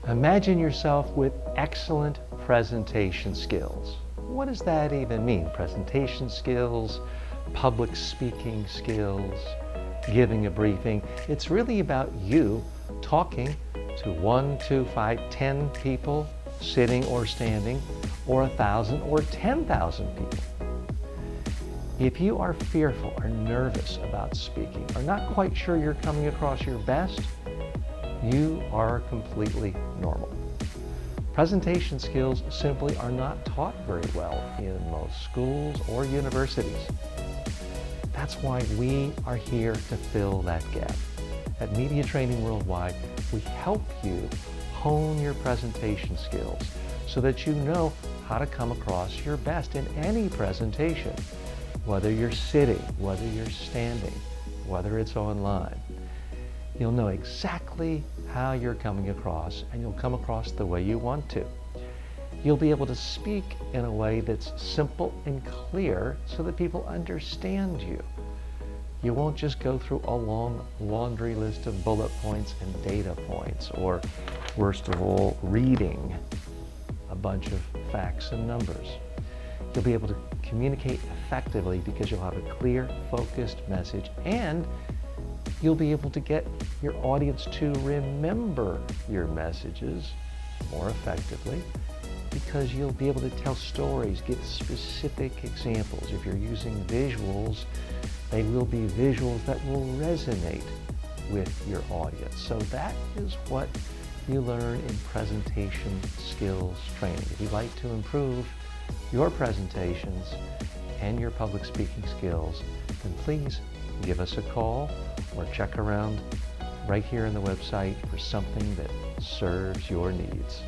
Imagine yourself with excellent presentation skills. What does that even mean? Presentation skills, public speaking skills, giving a briefing. It's really about you talking to 1, 2, 5, 10 people, sitting or standing, or 1,000 or 10,000 people. If you are fearful or nervous about speaking, or not quite sure you're coming across your best, you are completely normal. Presentation skills simply are not taught very well in most schools or universities. That's why we are here to fill that gap. At Media Training Worldwide, we help you hone your presentation skills so that you know how to come across your best in any presentation, whether you're sitting, whether you're standing, whether it's online. You'll know exactly how you're coming across, and you'll come across the way you want to. You'll be able to speak in a way that's simple and clear so that people understand you. You won't just go through a long laundry list of bullet points and data points, or worst of all, reading a bunch of facts and numbers. You'll be able to communicate effectively because you'll have a clear, focused message, and you'll be able to get your audience to remember your messages more effectively because you'll be able to tell stories, give specific examples. If you're using visuals, they will be visuals that will resonate with your audience. So that is what you learn in presentation skills training. If you'd like to improve your presentations and your public speaking skills, then please give us a call or check around right here on the website for something that serves your needs.